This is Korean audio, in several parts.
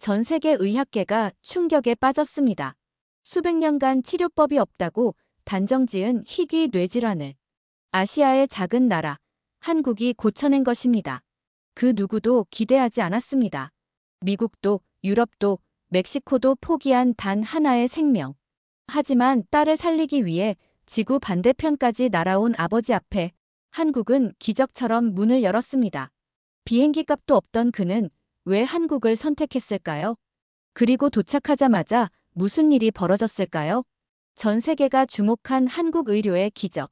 전 세계 의학계가 충격에 빠졌습니다. 수백 년간 치료법이 없다고 단정지은 희귀 뇌질환을 아시아의 작은 나라, 한국이 고쳐낸 것입니다. 그 누구도 기대하지 않았습니다. 미국도, 유럽도, 멕시코도 포기한 단 하나의 생명. 하지만 딸을 살리기 위해 지구 반대편까지 날아온 아버지 앞에 한국은 기적처럼 문을 열었습니다. 비행기 값도 없던 그는 왜 한국을 선택했을까요? 그리고 도착하자마자 무슨 일이 벌어졌을까요? 전 세계가 주목한 한국 의료의 기적.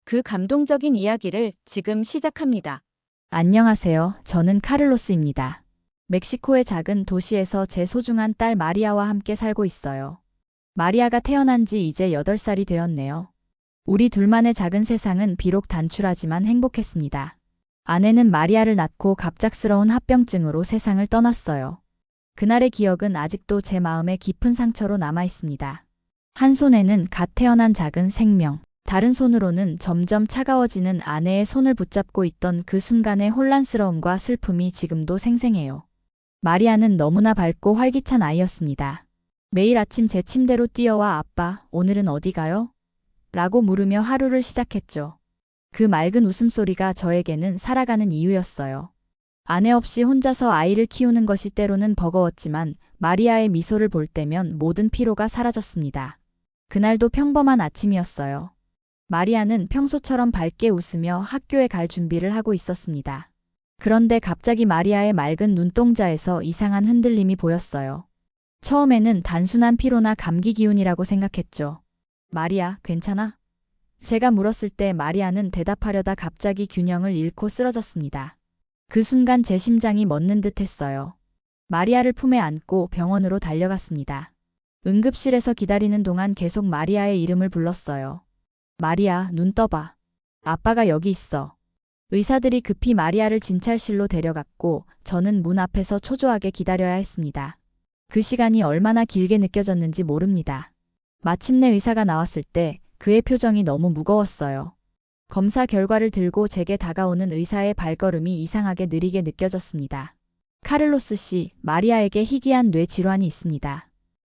그 감동적인 이야기를 지금 시작합니다. 안녕하세요. 저는 카를로스입니다. 멕시코의 작은 도시에서 제 소중한 딸 마리아와 함께 살고 있어요. 마리아가 태어난 지 이제 8살이 되었네요. 우리 둘만의 작은 세상은 비록 단출하지만 행복했습니다. 아내는 마리아를 낳고 갑작스러운 합병증으로 세상을 떠났어요. 그날의 기억은 아직도 제 마음에 깊은 상처로 남아 있습니다. 한 손에는 갓 태어난 작은 생명, 다른 손으로는 점점 차가워지는 아내의 손을 붙잡고 있던 그 순간의 혼란스러움과 슬픔이 지금도 생생해요. 마리아는 너무나 밝고 활기찬 아이였습니다. 매일 아침 제 침대로 뛰어와 아빠, 오늘은 어디 가요? 라고 물으며 하루를 시작했죠. 그 맑은 웃음소리가 저에게는 살아가는 이유였어요. 아내 없이 혼자서 아이를 키우는 것이 때로는 버거웠지만 마리아의 미소를 볼 때면 모든 피로가 사라졌습니다. 그날도 평범한 아침이었어요. 마리아는 평소처럼 밝게 웃으며 학교에 갈 준비를 하고 있었습니다. 그런데 갑자기 마리아의 맑은 눈동자에서 이상한 흔들림이 보였어요. 처음에는 단순한 피로나 감기 기운이라고 생각했죠. 마리아, 괜찮아? 제가 물었을 때 마리아는 대답하려다 갑자기 균형을 잃고 쓰러졌습니다. 그 순간 제 심장이 멎는 듯 했어요. 마리아를 품에 안고 병원으로 달려갔습니다. 응급실에서 기다리는 동안 계속 마리아의 이름을 불렀어요. 마리아, 눈 떠봐. 아빠가 여기 있어. 의사들이 급히 마리아를 진찰실로 데려갔고 저는 문 앞에서 초조하게 기다려야 했습니다. 그 시간이 얼마나 길게 느껴졌는지 모릅니다. 마침내 의사가 나왔을 때 그의 표정이 너무 무거웠어요. 검사 결과를 들고 제게 다가오는 의사의 발걸음이 이상하게 느리게 느껴졌습니다. 카를로스 씨, 마리아에게 희귀한 뇌 질환이 있습니다.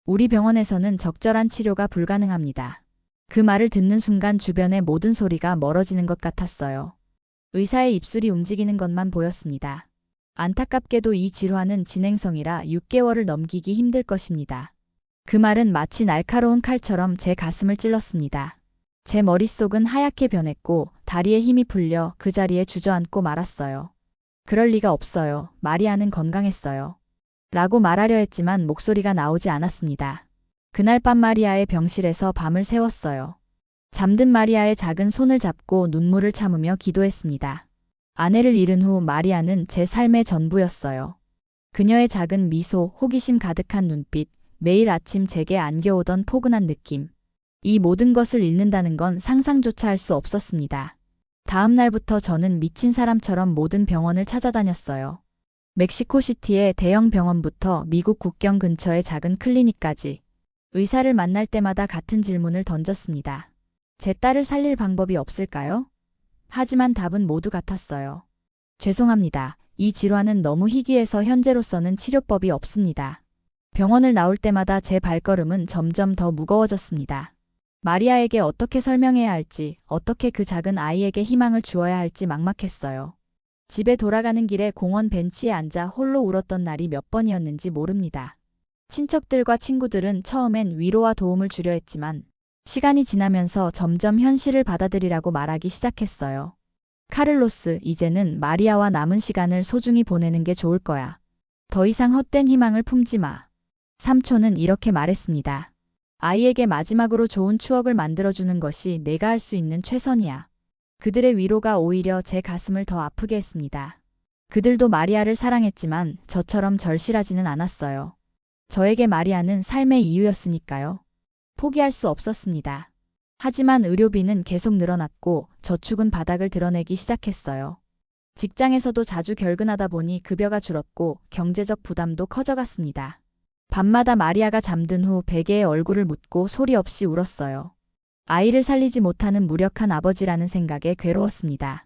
우리 병원에서는 적절한 치료가 불가능합니다. 그 말을 듣는 순간 주변의 모든 소리가 멀어지는 것 같았어요. 의사의 입술이 움직이는 것만 보였습니다. 안타깝게도 이 질환은 진행성이라 6개월을 넘기기 힘들 것입니다. 그 말은 마치 날카로운 칼처럼 제 가슴을 찔렀습니다. 제 머릿속은 하얗게 변했고 다리에 힘이 풀려 그 자리에 주저앉고 말았어요. 그럴 리가 없어요. 마리아는 건강했어요. 라고 말하려 했지만 목소리가 나오지 않았습니다. 그날 밤 마리아의 병실에서 밤을 새웠어요. 잠든 마리아의 작은 손을 잡고 눈물을 참으며 기도했습니다. 아내를 잃은 후 마리아는 제 삶의 전부였어요. 그녀의 작은 미소, 호기심 가득한 눈빛, 매일 아침 제게 안겨오던 포근한 느낌. 이 모든 것을 잃는다는 건 상상조차 할 수 없었습니다. 다음 날부터 저는 미친 사람처럼 모든 병원을 찾아다녔어요. 멕시코시티의 대형 병원부터 미국 국경 근처의 작은 클리닉까지. 의사를 만날 때마다 같은 질문을 던졌습니다. 제 딸을 살릴 방법이 없을까요? 하지만 답은 모두 같았어요. 죄송합니다. 이 질환은 너무 희귀해서 현재로서는 치료법이 없습니다. 병원을 나올 때마다 제 발걸음은 점점 더 무거워졌습니다. 마리아에게 어떻게 설명해야 할지, 어떻게 그 작은 아이에게 희망을 주어야 할지 막막했어요. 집에 돌아가는 길에 공원 벤치에 앉아 홀로 울었던 날이 몇 번이었는지 모릅니다. 친척들과 친구들은 처음엔 위로와 도움을 주려 했지만 시간이 지나면서 점점 현실을 받아들이라고 말하기 시작했어요. 카를로스, 이제는 마리아와 남은 시간을 소중히 보내는 게 좋을 거야. 더 이상 헛된 희망을 품지 마. 삼촌은 이렇게 말했습니다. 아이에게 마지막으로 좋은 추억을 만들어주는 것이 내가 할 수 있는 최선이야. 그들의 위로가 오히려 제 가슴을 더 아프게 했습니다. 그들도 마리아를 사랑했지만 저처럼 절실하지는 않았어요. 저에게 마리아는 삶의 이유였으니까요. 포기할 수 없었습니다. 하지만 의료비는 계속 늘어났고 저축은 바닥을 드러내기 시작했어요. 직장에서도 자주 결근하다 보니 급여가 줄었고 경제적 부담도 커져갔습니다. 밤마다 마리아가 잠든 후 베개에 얼굴을 묻고 소리 없이 울었어요. 아이를 살리지 못하는 무력한 아버지라는 생각에 괴로웠습니다.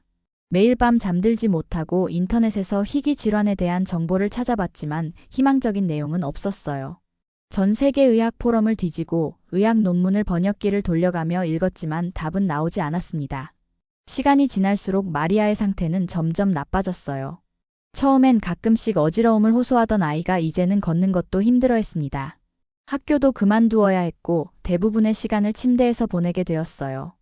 매일 밤 잠들지 못하고 인터넷에서 희귀 질환에 대한 정보를 찾아봤지만 희망적인 내용은 없었어요. 전 세계 의학 포럼을 뒤지고 의학 논문을 번역기를 돌려가며 읽었지만 답은 나오지 않았습니다. 시간이 지날수록 마리아의 상태는 점점 나빠졌어요. 처음엔 가끔씩 어지러움을 호소하던 아이가 이제는 걷는 것도 힘들어했습니다. 학교도 그만두어야 했고 대부분의 시간을 침대에서 보내게 되었어요.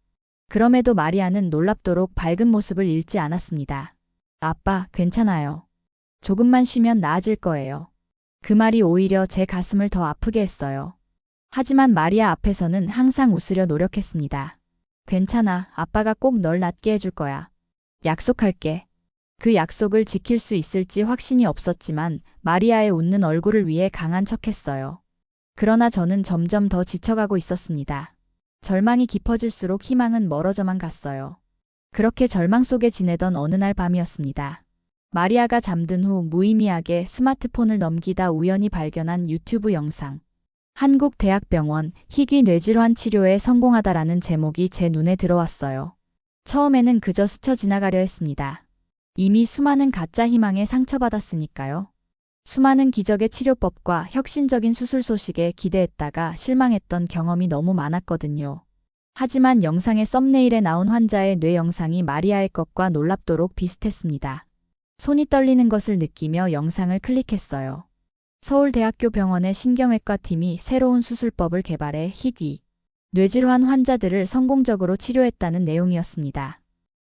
그럼에도 마리아는 놀랍도록 밝은 모습을 잃지 않았습니다. 아빠, 괜찮아요. 조금만 쉬면 나아질 거예요. 그 말이 오히려 제 가슴을 더 아프게 했어요. 하지만 마리아 앞에서는 항상 웃으려 노력했습니다. 괜찮아, 아빠가 꼭 널 낫게 해줄 거야. 약속할게. 그 약속을 지킬 수 있을지 확신이 없었지만 마리아의 웃는 얼굴을 위해 강한 척했어요. 그러나 저는 점점 더 지쳐가고 있었습니다. 절망이 깊어질수록 희망은 멀어져만 갔어요. 그렇게 절망 속에 지내던 어느 날 밤이었습니다. 마리아가 잠든 후 무의미하게 스마트폰을 넘기다 우연히 발견한 유튜브 영상. 한국대학병원 희귀 뇌질환 치료에 성공하다라는 제목이 제 눈에 들어왔어요. 처음에는 그저 스쳐 지나가려 했습니다. 이미 수많은 가짜 희망에 상처받았으니까요. 수많은 기적의 치료법과 혁신적인 수술 소식에 기대했다가 실망했던 경험이 너무 많았거든요. 하지만 영상의 썸네일에 나온 환자의 뇌 영상이 마리아의 것과 놀랍도록 비슷했습니다. 손이 떨리는 것을 느끼며 영상을 클릭했어요. 서울대학교 병원의 신경외과 팀이 새로운 수술법을 개발해 희귀 뇌질환 환자들을 성공적으로 치료했다는 내용이었습니다.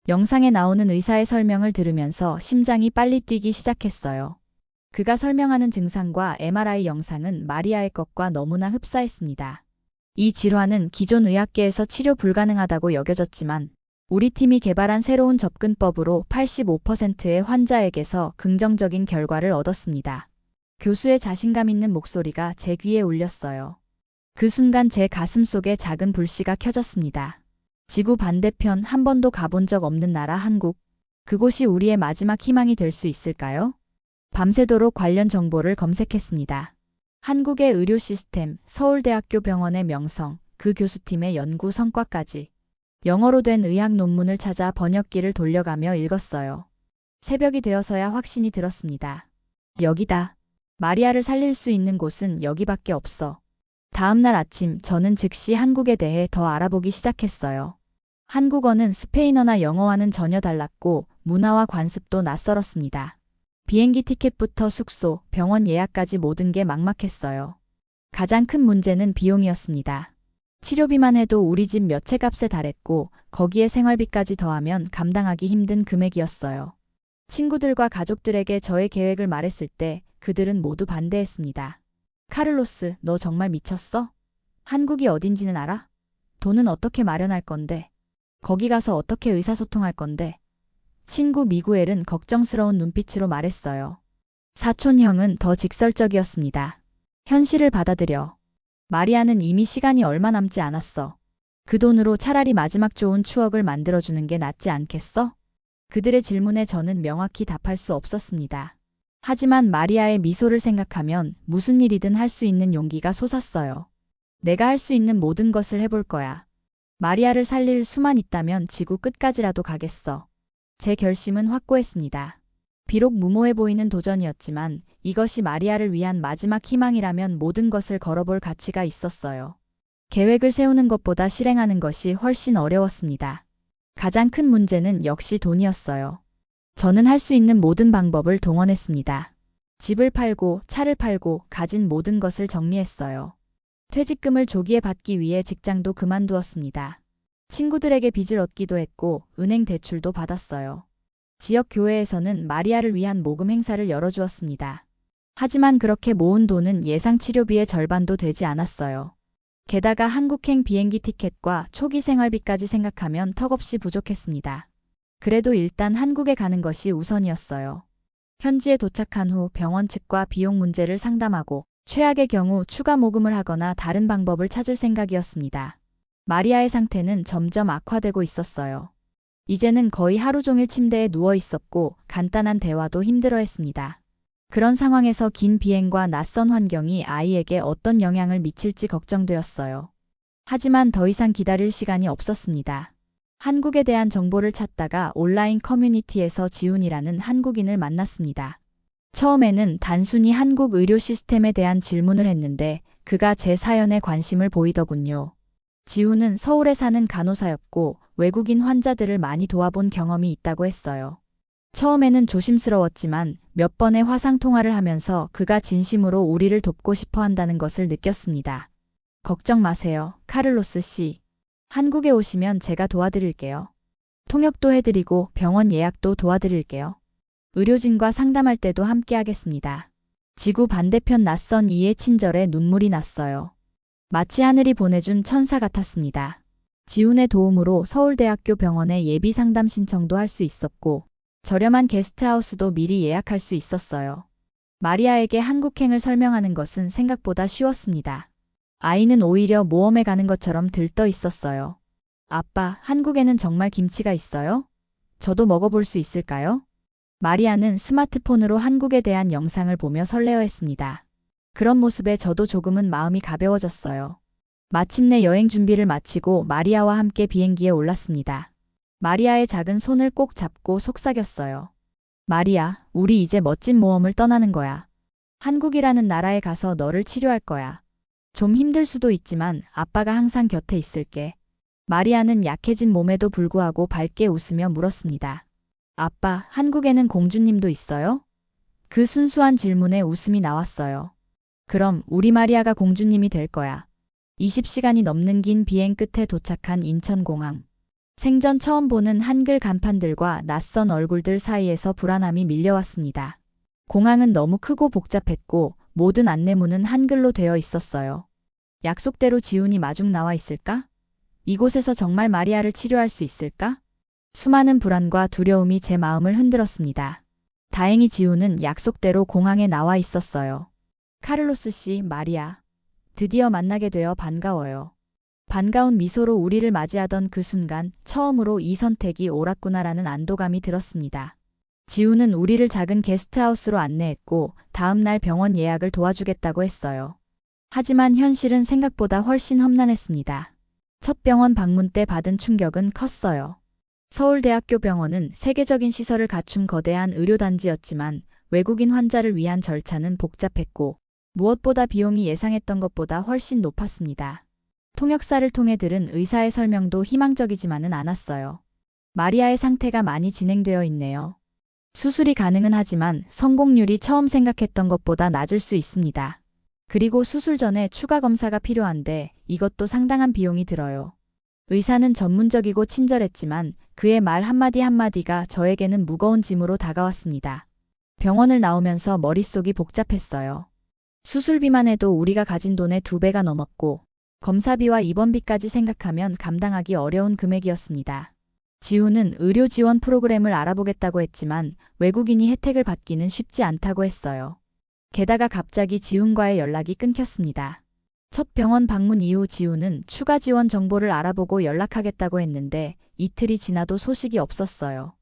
영상에 나오는 의사의 설명을 들으면서 심장이 빨리 뛰기 시작했어요. 그가 설명하는 증상과 MRI 영상은 마리아의 것과 너무나 흡사했습니다. 이 질환은 기존 의학계에서 치료 불가능하다고 여겨졌지만 우리 팀이 개발한 새로운 접근법으로 85%의 환자에게서 긍정적인 결과를 얻었습니다. 교수의 자신감 있는 목소리가 제 귀에 울렸어요. 그 순간 제 가슴 속에 작은 불씨가 켜졌습니다. 지구 반대편 한 번도 가본 적 없는 나라 한국. 그곳이 우리의 마지막 희망이 될 수 있을까요? 밤새도록 관련 정보를 검색했습니다. 한국의 의료 시스템, 서울대학교 병원의 명성, 그 교수팀의 연구 성과까지. 영어로 된 의학 논문을 찾아 번역기를 돌려가며 읽었어요. 새벽이 되어서야 확신이 들었습니다. 여기다. 마리아를 살릴 수 있는 곳은 여기밖에 없어. 다음 날 아침 저는 즉시 한국에 대해 더 알아보기 시작했어요. 한국어는 스페인어나 영어와는 전혀 달랐고 문화와 관습도 낯설었습니다. 비행기 티켓부터 숙소, 병원 예약까지 모든 게 막막했어요. 가장 큰 문제는 비용이었습니다. 치료비만 해도 우리 집 몇 채 값에 달했고 거기에 생활비까지 더하면 감당하기 힘든 금액이었어요. 친구들과 가족들에게 저의 계획을 말했을 때 그들은 모두 반대했습니다. 카를로스, 너 정말 미쳤어? 한국이 어딘지는 알아? 돈은 어떻게 마련할 건데? 거기 가서 어떻게 의사소통할 건데? 친구 미구엘은 걱정스러운 눈빛으로 말했어요. 사촌 형은 더 직설적이었습니다. 현실을 받아들여. 마리아는 이미 시간이 얼마 남지 않았어. 그 돈으로 차라리 마지막 좋은 추억을 만들어주는 게 낫지 않겠어? 그들의 질문에 저는 명확히 답할 수 없었습니다. 하지만 마리아의 미소를 생각하면 무슨 일이든 할 수 있는 용기가 솟았어요. 내가 할 수 있는 모든 것을 해볼 거야. 마리아를 살릴 수만 있다면 지구 끝까지라도 가겠어. 제 결심은 확고했습니다. 비록 무모해 보이는 도전이었지만 이것이 마리아를 위한 마지막 희망이라면 모든 것을 걸어볼 가치가 있었어요. 계획을 세우는 것보다 실행하는 것이 훨씬 어려웠습니다. 가장 큰 문제는 역시 돈이었어요. 저는 할 수 있는 모든 방법을 동원했습니다. 집을 팔고 차를 팔고 가진 모든 것을 정리했어요. 퇴직금을 조기에 받기 위해 직장도 그만두었습니다. 친구들에게 빚을 얻기도 했고 은행 대출도 받았어요. 지역 교회에서는 마리아를 위한 모금 행사를 열어주었습니다. 하지만 그렇게 모은 돈은 예상 치료비의 절반도 되지 않았어요. 게다가 한국행 비행기 티켓과 초기 생활비까지 생각하면 턱없이 부족했습니다. 그래도 일단 한국에 가는 것이 우선이었어요. 현지에 도착한 후 병원 측과 비용 문제를 상담하고 최악의 경우 추가 모금을 하거나 다른 방법을 찾을 생각이었습니다. 마리아의 상태는 점점 악화되고 있었어요. 이제는 거의 하루 종일 침대에 누워 있었고 간단한 대화도 힘들어했습니다. 그런 상황에서 긴 비행과 낯선 환경이 아이에게 어떤 영향을 미칠지 걱정되었어요. 하지만 더 이상 기다릴 시간이 없었습니다. 한국에 대한 정보를 찾다가 온라인 커뮤니티에서 지훈이라는 한국인을 만났습니다. 처음에는 단순히 한국 의료 시스템에 대한 질문을 했는데 그가 제 사연에 관심을 보이더군요. 지훈은 서울에 사는 간호사였고 외국인 환자들을 많이 도와본 경험이 있다고 했어요. 처음에는 조심스러웠지만 몇 번의 화상 통화를 하면서 그가 진심으로 우리를 돕고 싶어 한다는 것을 느꼈습니다. 걱정 마세요, 카를로스 씨. 한국에 오시면 제가 도와드릴게요. 통역도 해드리고 병원 예약도 도와드릴게요. 의료진과 상담할 때도 함께 하겠습니다. 지구 반대편 낯선 이의 친절에 눈물이 났어요. 마치 하늘이 보내준 천사 같았습니다. 지훈의 도움으로 서울대학교 병원에 예비 상담 신청도 할 수 있었고 저렴한 게스트하우스도 미리 예약할 수 있었어요. 마리아에게 한국행을 설명하는 것은 생각보다 쉬웠습니다. 아이는 오히려 모험에 가는 것처럼 들떠 있었어요. 아빠, 한국에는 정말 김치가 있어요? 저도 먹어볼 수 있을까요? 마리아는 스마트폰으로 한국에 대한 영상을 보며 설레어했습니다. 그런 모습에 저도 조금은 마음이 가벼워졌어요. 마침내 여행 준비를 마치고 마리아와 함께 비행기에 올랐습니다. 마리아의 작은 손을 꼭 잡고 속삭였어요. 마리아, 우리 이제 멋진 모험을 떠나는 거야. 한국이라는 나라에 가서 너를 치료할 거야. 좀 힘들 수도 있지만 아빠가 항상 곁에 있을게. 마리아는 약해진 몸에도 불구하고 밝게 웃으며 물었습니다. 아빠, 한국에는 공주님도 있어요? 그 순수한 질문에 웃음이 나왔어요. 그럼 우리 마리아가 공주님이 될 거야. 20시간이 넘는 긴 비행 끝에 도착한 인천공항. 생전 처음 보는 한글 간판들과 낯선 얼굴들 사이에서 불안함이 밀려왔습니다. 공항은 너무 크고 복잡했고 모든 안내문은 한글로 되어 있었어요. 약속대로 지훈이 마중 나와 있을까? 이곳에서 정말 마리아를 치료할 수 있을까? 수많은 불안과 두려움이 제 마음을 흔들었습니다. 다행히 지훈은 약속대로 공항에 나와 있었어요. 카를로스 씨, 마리아. 드디어 만나게 되어 반가워요. 반가운 미소로 우리를 맞이하던 그 순간 처음으로 이 선택이 옳았구나라는 안도감이 들었습니다. 지훈은 우리를 작은 게스트하우스로 안내했고 다음 날 병원 예약을 도와주겠다고 했어요. 하지만 현실은 생각보다 훨씬 험난했습니다. 첫 병원 방문 때 받은 충격은 컸어요. 서울대학교 병원은 세계적인 시설을 갖춘 거대한 의료단지였지만 외국인 환자를 위한 절차는 복잡했고 무엇보다 비용이 예상했던 것보다 훨씬 높았습니다. 통역사를 통해 들은 의사의 설명도 희망적이지만은 않았어요. 마리아의 상태가 많이 진행되어 있네요. 수술이 가능은 하지만 성공률이 처음 생각했던 것보다 낮을 수 있습니다. 그리고 수술 전에 추가 검사가 필요한데 이것도 상당한 비용이 들어요. 의사는 전문적이고 친절했지만 그의 말 한마디 한마디가 저에게는 무거운 짐으로 다가왔습니다. 병원을 나오면서 머릿속이 복잡했어요. 수술비만 해도 우리가 가진 돈의 2배가 넘었고 검사비와 입원비까지 생각하면 감당하기 어려운 금액이었습니다. 지훈은 의료 지원 프로그램을 알아보겠다고 했지만 외국인이 혜택을 받기는 쉽지 않다고 했어요. 게다가 갑자기 지훈과의 연락이 끊겼습니다. 첫 병원 방문 이후 지훈은 추가 지원 정보를 알아보고 연락하겠다고 했는데 이틀이 지나도 소식이 없었어요.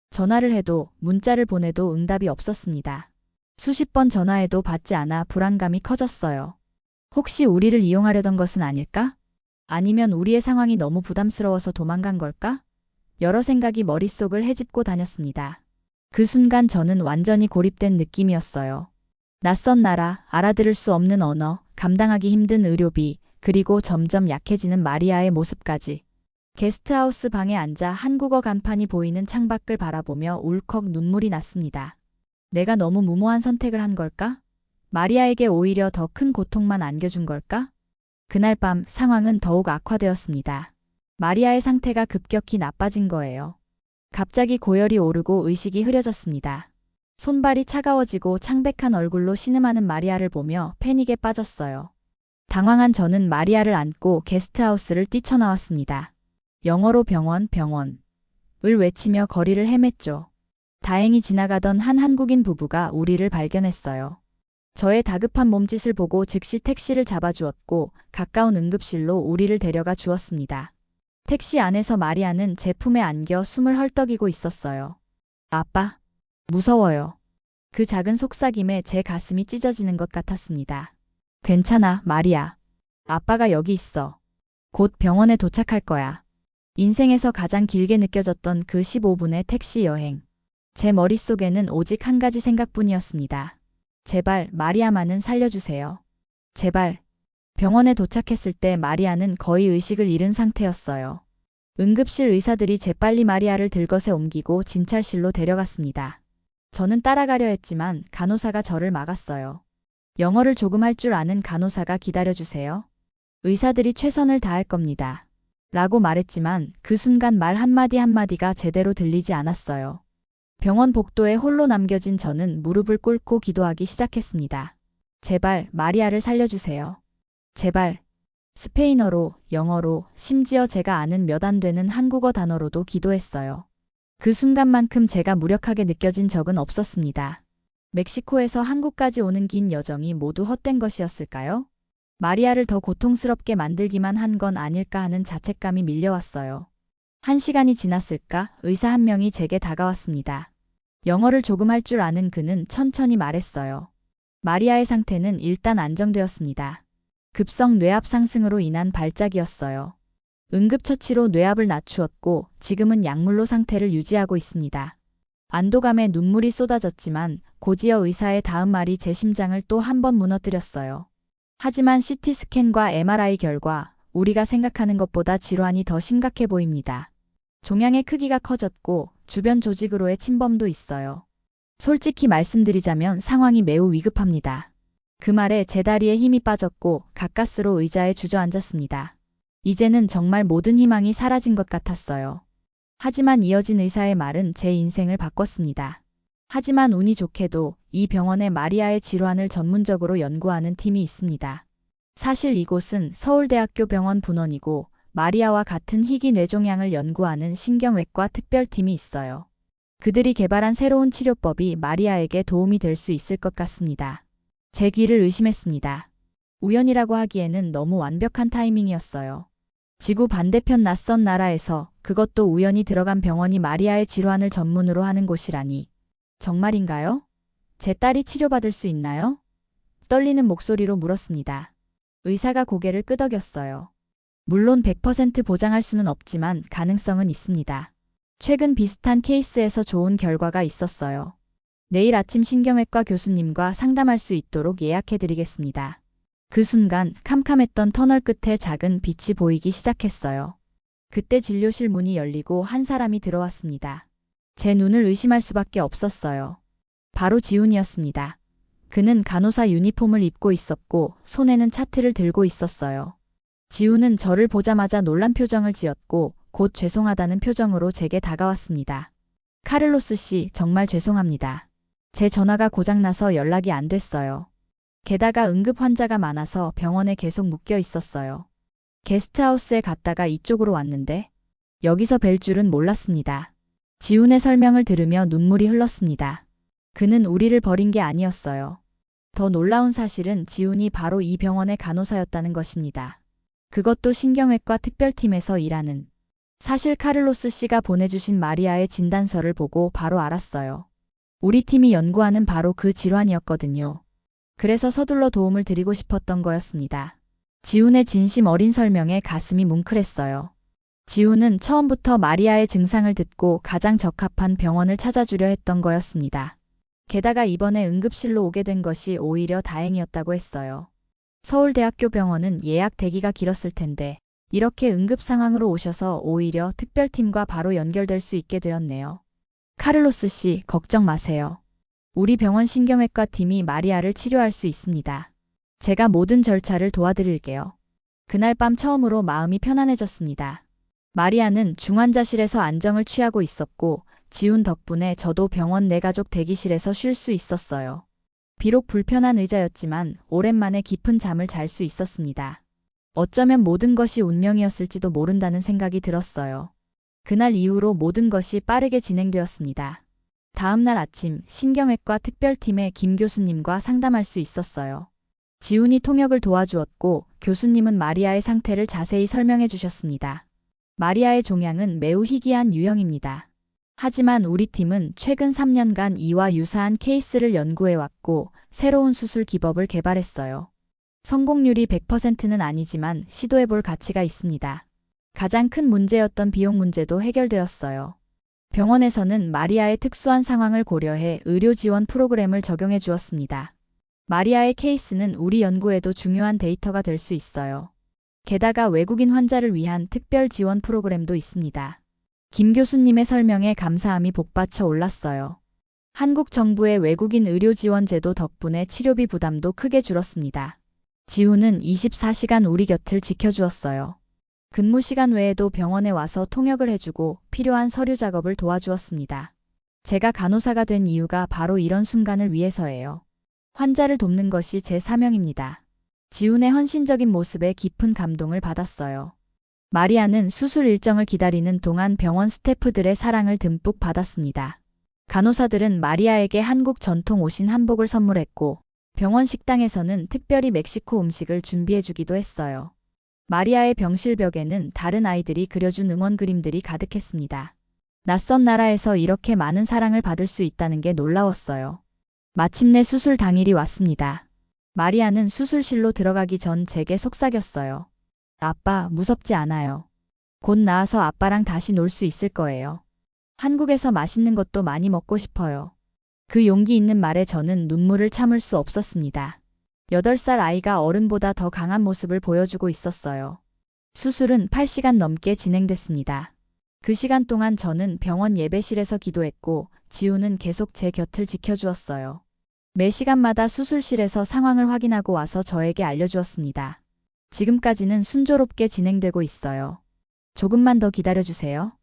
전화를 해도 문자를 보내도 응답이 없었습니다. 수십 번 전화해도 받지 않아 불안감이 커졌어요. 혹시 우리를 이용하려던 것은 아닐까? 아니면 우리의 상황이 너무 부담스러워서 도망간 걸까? 여러 생각이 머릿속을 헤집고 다녔습니다. 그 순간 저는 완전히 고립된 느낌이었어요. 낯선 나라, 알아들을 수 없는 언어, 감당하기 힘든 의료비, 그리고 점점 약해지는 마리아의 모습까지. 게스트하우스 방에 앉아 한국어 간판이 보이는 창밖을 바라보며 울컥 눈물이 났습니다. 내가 너무 무모한 선택을 한 걸까? 마리아에게 오히려 더 큰 고통만 안겨준 걸까? 그날 밤 상황은 더욱 악화되었습니다. 마리아의 상태가 급격히 나빠진 거예요. 갑자기 고열이 오르고 의식이 흐려졌습니다. 손발이 차가워지고 창백한 얼굴로 신음하는 마리아를 보며 패닉에 빠졌어요. 당황한 저는 마리아를 안고 게스트하우스를 뛰쳐나왔습니다. 영어로 병원을 외치며 거리를 헤맸죠. 다행히 지나가던 한 한국인 부부가 우리를 발견했어요. 저의 다급한 몸짓을 보고 즉시 택시를 잡아주었고 가까운 응급실로 우리를 데려가 주었습니다. 택시 안에서 마리아는 제 품에 안겨 숨을 헐떡이고 있었어요. 아빠, 무서워요. 그 작은 속삭임에 제 가슴이 찢어지는 것 같았습니다. 괜찮아, 마리아. 아빠가 여기 있어. 곧 병원에 도착할 거야. 인생에서 가장 길게 느껴졌던 그 15분의 택시 여행. 제 머릿속에는 오직 한 가지 생각뿐이었습니다. 제발 마리아만은 살려주세요. 제발. 병원에 도착했을 때 마리아는 거의 의식을 잃은 상태였어요. 응급실 의사들이 재빨리 마리아를 들것에 옮기고 진찰실로 데려갔습니다. 저는 따라가려 했지만 간호사가 저를 막았어요. 영어를 조금 할 줄 아는 간호사가 기다려주세요. 의사들이 최선을 다할 겁니다. 라고 말했지만 그 순간 말 한마디 한마디가 제대로 들리지 않았어요. 병원 복도에 홀로 남겨진 저는 무릎을 꿇고 기도하기 시작했습니다. 제발 마리아를 살려주세요. 제발. 스페인어로, 영어로, 심지어 제가 아는 몇 안 되는 한국어 단어로도 기도했어요. 그 순간만큼 제가 무력하게 느껴진 적은 없었습니다. 멕시코에서 한국까지 오는 긴 여정이 모두 헛된 것이었을까요? 마리아를 더 고통스럽게 만들기만 한 건 아닐까 하는 자책감이 밀려왔어요. 1시간이 지났을까 의사 한 명이 제게 다가왔습니다. 영어를 조금 할 줄 아는 그는 천천히 말했어요. 마리아의 상태는 일단 안정되었습니다. 급성 뇌압 상승으로 인한 발작이었어요. 응급처치로 뇌압을 낮추었고 지금은 약물로 상태를 유지하고 있습니다. 안도감에 눈물이 쏟아졌지만 고지여 의사의 다음 말이 제 심장을 또 한 번 무너뜨렸어요. 하지만 CT 스캔과 MRI 결과 우리가 생각하는 것보다 질환이 더 심각해 보입니다. 종양의 크기가 커졌고 주변 조직으로의 침범도 있어요. 솔직히 말씀드리자면 상황이 매우 위급합니다. 그 말에 제 다리에 힘이 빠졌고 가까스로 의자에 주저앉았습니다. 이제는 정말 모든 희망이 사라진 것 같았어요. 하지만 이어진 의사의 말은 제 인생을 바꿨습니다. 하지만 운이 좋게도 이 병원에 마리아의 질환을 전문적으로 연구하는 팀이 있습니다. 사실 이곳은 서울대학교 병원 분원이고 마리아와 같은 희귀 뇌종양을 연구하는 신경외과 특별팀이 있어요. 그들이 개발한 새로운 치료법이 마리아에게 도움이 될 수 있을 것 같습니다. 제 귀를 의심했습니다. 우연이라고 하기에는 너무 완벽한 타이밍이었어요. 지구 반대편 낯선 나라에서 그것도 우연히 들어간 병원이 마리아의 질환을 전문으로 하는 곳이라니. 정말인가요? 제 딸이 치료받을 수 있나요? 떨리는 목소리로 물었습니다. 의사가 고개를 끄덕였어요. 물론 100% 보장할 수는 없지만 가능성은 있습니다. 최근 비슷한 케이스에서 좋은 결과가 있었어요. 내일 아침 신경외과 교수님과 상담할 수 있도록 예약해드리겠습니다. 그 순간 캄캄했던 터널 끝에 작은 빛이 보이기 시작했어요. 그때 진료실 문이 열리고 한 사람이 들어왔습니다. 제 눈을 의심할 수밖에 없었어요. 바로 지훈이었습니다. 그는 간호사 유니폼을 입고 있었고 손에는 차트를 들고 있었어요. 지훈은 저를 보자마자 놀란 표정을 지었고 곧 죄송하다는 표정으로 제게 다가왔습니다. 카를로스 씨, 정말 죄송합니다. 제 전화가 고장나서 연락이 안 됐어요. 게다가 응급 환자가 많아서 병원에 계속 묶여 있었어요. 게스트하우스에 갔다가 이쪽으로 왔는데 여기서 뵐 줄은 몰랐습니다. 지훈의 설명을 들으며 눈물이 흘렀습니다. 그는 우리를 버린 게 아니었어요. 더 놀라운 사실은 지훈이 바로 이 병원의 간호사였다는 것입니다. 그것도 신경외과 특별팀에서 일하는. 사실 카를로스 씨가 보내주신 마리아의 진단서를 보고 바로 알았어요. 우리 팀이 연구하는 바로 그 질환이었거든요. 그래서 서둘러 도움을 드리고 싶었던 거였습니다. 지훈의 진심 어린 설명에 가슴이 뭉클했어요. 지훈은 처음부터 마리아의 증상을 듣고 가장 적합한 병원을 찾아주려 했던 거였습니다. 게다가 이번에 응급실로 오게 된 것이 오히려 다행이었다고 했어요. 서울대학교 병원은 예약 대기가 길었을 텐데 이렇게 응급 상황으로 오셔서 오히려 특별팀과 바로 연결될 수 있게 되었네요. 카를로스 씨, 걱정 마세요. 우리 병원 신경외과 팀이 마리아를 치료할 수 있습니다. 제가 모든 절차를 도와드릴게요. 그날 밤 처음으로 마음이 편안해졌습니다. 마리아는 중환자실에서 안정을 취하고 있었고 지훈 덕분에 저도 병원 내가족 대기실에서 쉴 수 있었어요. 비록 불편한 의자였지만 오랜만에 깊은 잠을 잘 수 있었습니다. 어쩌면 모든 것이 운명이었을지도 모른다는 생각이 들었어요. 그날 이후로 모든 것이 빠르게 진행되었습니다. 다음 날 아침 신경외과 특별팀의 김 교수님과 상담할 수 있었어요. 지훈이 통역을 도와주었고 교수님은 마리아의 상태를 자세히 설명해 주셨습니다. 마리아의 종양은 매우 희귀한 유형입니다. 하지만 우리 팀은 최근 3년간 이와 유사한 케이스를 연구해왔고 새로운 수술 기법을 개발했어요. 성공률이 100%는 아니지만 시도해볼 가치가 있습니다. 가장 큰 문제였던 비용 문제도 해결되었어요. 병원에서는 마리아의 특수한 상황을 고려해 의료 지원 프로그램을 적용해 주었습니다. 마리아의 케이스는 우리 연구에도 중요한 데이터가 될 수 있어요. 게다가 외국인 환자를 위한 특별 지원 프로그램도 있습니다. 김 교수님의 설명에 감사함이 복받쳐 올랐어요. 한국 정부의 외국인 의료 지원 제도 덕분에 치료비 부담도 크게 줄었습니다. 지훈은 24시간 우리 곁을 지켜주었어요. 근무 시간 외에도 병원에 와서 통역을 해주고 필요한 서류 작업을 도와주었습니다. 제가 간호사가 된 이유가 바로 이런 순간을 위해서예요. 환자를 돕는 것이 제 사명입니다. 지훈의 헌신적인 모습에 깊은 감동을 받았어요. 마리아는 수술 일정을 기다리는 동안 병원 스태프들의 사랑을 듬뿍 받았습니다. 간호사들은 마리아에게 한국 전통 오신 한복을 선물했고 병원 식당에서는 특별히 멕시코 음식을 준비해주기도 했어요. 마리아의 병실벽에는 다른 아이들이 그려준 응원 그림들이 가득했습니다. 낯선 나라에서 이렇게 많은 사랑을 받을 수 있다는 게 놀라웠어요. 마침내 수술 당일이 왔습니다. 마리아는 수술실로 들어가기 전 제게 속삭였어요. 아빠, 무섭지 않아요. 곧 나아서 아빠랑 다시 놀 수 있을 거예요. 한국에서 맛있는 것도 많이 먹고 싶어요. 그 용기 있는 말에 저는 눈물을 참을 수 없었습니다. 8살 아이가 어른보다 더 강한 모습을 보여주고 있었어요. 수술은 8시간 넘게 진행됐습니다. 그 시간 동안 저는 병원 예배실에서 기도했고 지훈은 계속 제 곁을 지켜주었어요. 매 시간마다 수술실에서 상황을 확인하고 와서 저에게 알려주었습니다. 지금까지는 순조롭게 진행되고 있어요. 조금만 더 기다려주세요.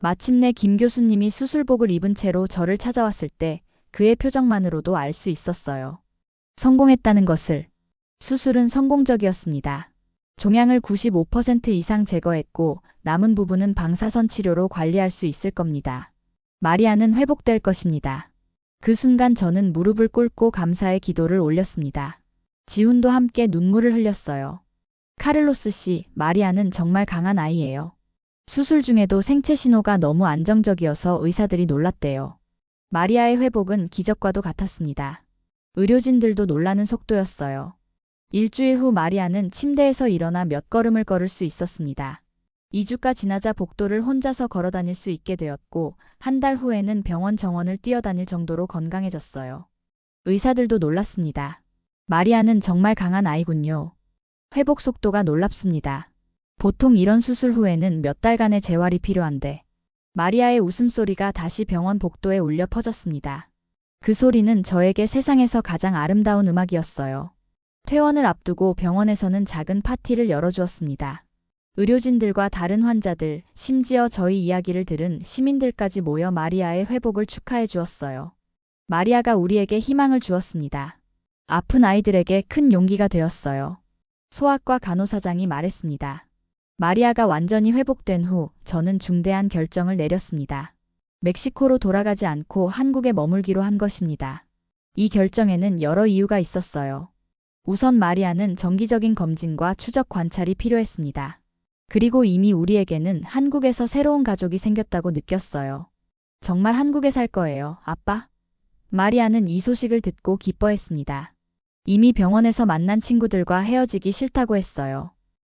마침내 김 교수님이 수술복을 입은 채로 저를 찾아왔을 때 그의 표정만으로도 알 수 있었어요. 성공했다는 것을. 수술은 성공적이었습니다. 종양을 95% 이상 제거했고 남은 부분은 방사선 치료로 관리할 수 있을 겁니다. 마리아는 회복될 것입니다. 그 순간 저는 무릎을 꿇고 감사의 기도를 올렸습니다. 지훈도 함께 눈물을 흘렸어요. 카를로스 씨, 마리아는 정말 강한 아이예요. 수술 중에도 생체 신호가 너무 안정적이어서 의사들이 놀랐대요. 마리아의 회복은 기적과도 같았습니다. 의료진들도 놀라는 속도였어요. 일주일 후 마리아는 침대에서 일어나 몇 걸음을 걸을 수 있었습니다. 2주가 지나자 복도를 혼자서 걸어 다닐 수 있게 되었고 한 달 후에는 병원 정원을 뛰어다닐 정도로 건강해졌어요. 의사들도 놀랐습니다. 마리아는 정말 강한 아이군요. 회복 속도가 놀랍습니다. 보통 이런 수술 후에는 몇 달간의 재활이 필요한데 마리아의 웃음소리가 다시 병원 복도에 울려 퍼졌습니다. 그 소리는 저에게 세상에서 가장 아름다운 음악이었어요. 퇴원을 앞두고 병원에서는 작은 파티를 열어주었습니다. 의료진들과 다른 환자들, 심지어 저희 이야기를 들은 시민들까지 모여 마리아의 회복을 축하해 주었어요. 마리아가 우리에게 희망을 주었습니다. 아픈 아이들에게 큰 용기가 되었어요. 소아과 간호사장이 말했습니다. 마리아가 완전히 회복된 후 저는 중대한 결정을 내렸습니다. 멕시코로 돌아가지 않고 한국에 머물기로 한 것입니다. 이 결정에는 여러 이유가 있었어요. 우선 마리아는 정기적인 검진과 추적 관찰이 필요했습니다. 그리고 이미 우리에게는 한국에서 새로운 가족이 생겼다고 느꼈어요. 정말 한국에 살 거예요, 아빠? 마리아는 이 소식을 듣고 기뻐했습니다. 이미 병원에서 만난 친구들과 헤어지기 싫다고 했어요.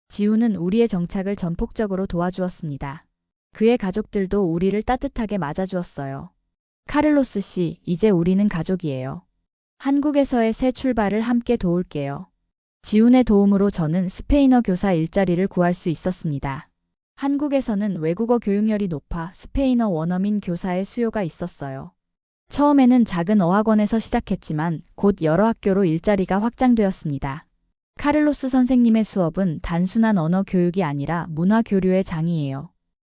지훈은 우리의 정착을 전폭적으로 도와주었습니다. 그의 가족들도 우리를 따뜻하게 맞아주었어요. 카를로스 씨, 이제 우리는 가족이에요. 한국에서의 새 출발을 함께 도울게요. 지훈의 도움으로 저는 스페인어 교사 일자리를 구할 수 있었습니다. 한국에서는 외국어 교육열이 높아 스페인어 원어민 교사의 수요가 있었어요. 처음에는 작은 어학원에서 시작했지만 곧 여러 학교로 일자리가 확장되었습니다. 카를로스 선생님의 수업은 단순한 언어 교육이 아니라 문화 교류의 장이에요.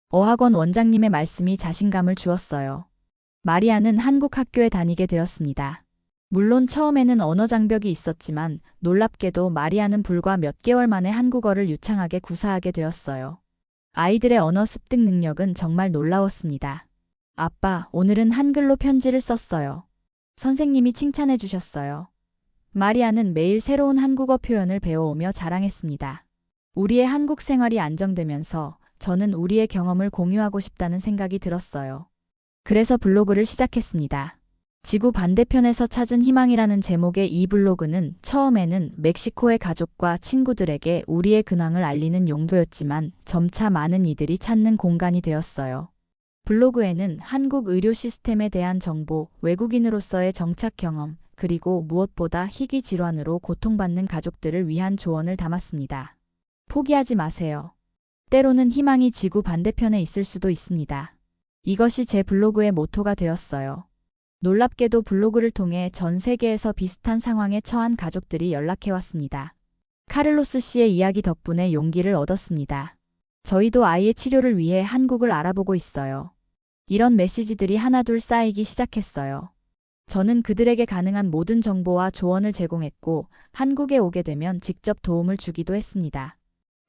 어학원 원장님의 말씀이 자신감을 주었어요. 마리아는 한국 학교에 다니게 되었습니다. 물론 처음에는 언어 장벽이 있었지만 놀랍게도 마리아는 불과 몇 개월 만에 한국어를 유창하게 구사하게 되었어요. 아이들의 언어 습득 능력은 정말 놀라웠습니다. 아빠, 오늘은 한글로 편지를 썼어요. 선생님이 칭찬해 주셨어요. 마리아는 매일 새로운 한국어 표현을 배워오며 자랑했습니다. 우리의 한국 생활이 안정되면서 저는 우리의 경험을 공유하고 싶다는 생각이 들었어요. 그래서 블로그를 시작했습니다. 지구 반대편에서 찾은 희망이라는 제목의 이 블로그는 처음에는 멕시코의 가족과 친구들에게 우리의 근황을 알리는 용도였지만 점차 많은 이들이 찾는 공간이 되었어요. 블로그에는 한국 의료 시스템에 대한 정보, 외국인으로서의 정착 경험, 그리고 무엇보다 희귀 질환으로 고통받는 가족들을 위한 조언을 담았습니다. 포기하지 마세요. 때로는 희망이 지구 반대편에 있을 수도 있습니다. 이것이 제 블로그의 모토가 되었어요. 놀랍게도 블로그를 통해 전 세계에서 비슷한 상황에 처한 가족들이 연락해왔습니다. 카를로스 씨의 이야기 덕분에 용기를 얻었습니다. 저희도 아이의 치료를 위해 한국을 알아보고 있어요. 이런 메시지들이 하나둘 쌓이기 시작했어요. 저는 그들에게 가능한 모든 정보와 조언을 제공했고, 한국에 오게 되면 직접 도움을 주기도 했습니다.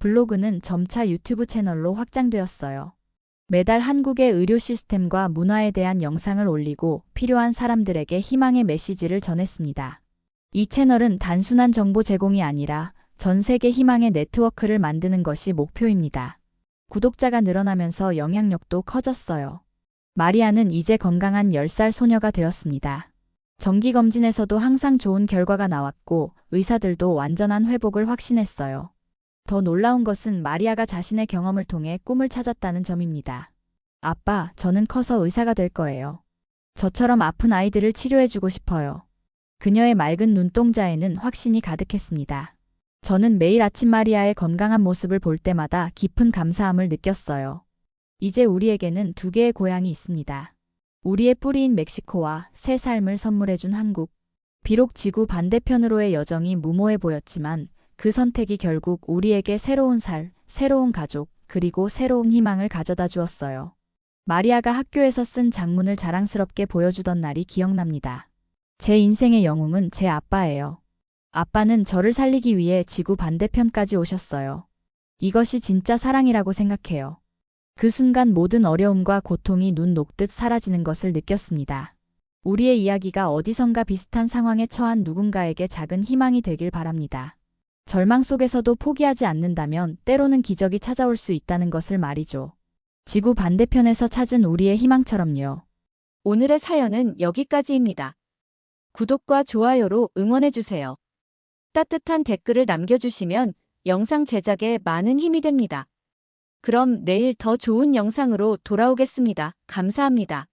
블로그는 점차 유튜브 채널로 확장되었어요. 매달 한국의 의료 시스템과 문화에 대한 영상을 올리고 필요한 사람들에게 희망의 메시지를 전했습니다. 이 채널은 단순한 정보 제공이 아니라 전 세계 희망의 네트워크를 만드는 것이 목표입니다. 구독자가 늘어나면서 영향력도 커졌어요. 마리아는 이제 건강한 10살 소녀가 되었습니다. 정기검진에서도 항상 좋은 결과가 나왔고 의사들도 완전한 회복을 확신했어요. 더 놀라운 것은 마리아가 자신의 경험을 통해 꿈을 찾았다는 점입니다. 아빠, 저는 커서 의사가 될 거예요. 저처럼 아픈 아이들을 치료해주고 싶어요. 그녀의 맑은 눈동자에는 확신이 가득했습니다. 저는 매일 아침 마리아의 건강한 모습을 볼 때마다 깊은 감사함을 느꼈어요. 이제 우리에게는 2개의 고향이 있습니다. 우리의 뿌리인 멕시코와 새 삶을 선물해준 한국. 비록 지구 반대편으로의 여정이 무모해 보였지만 그 선택이 결국 우리에게 새로운 살, 새로운 가족, 그리고 새로운 희망을 가져다 주었어요. 마리아가 학교에서 쓴 장문을 자랑스럽게 보여주던 날이 기억납니다. 제 인생의 영웅은 제 아빠예요. 아빠는 저를 살리기 위해 지구 반대편까지 오셨어요. 이것이 진짜 사랑이라고 생각해요. 그 순간 모든 어려움과 고통이 눈 녹듯 사라지는 것을 느꼈습니다. 우리의 이야기가 어디선가 비슷한 상황에 처한 누군가에게 작은 희망이 되길 바랍니다. 절망 속에서도 포기하지 않는다면 때로는 기적이 찾아올 수 있다는 것을 말이죠. 지구 반대편에서 찾은 우리의 희망처럼요. 오늘의 사연은 여기까지입니다. 구독과 좋아요로 응원해주세요. 따뜻한 댓글을 남겨주시면 영상 제작에 많은 힘이 됩니다. 그럼 내일 더 좋은 영상으로 돌아오겠습니다. 감사합니다.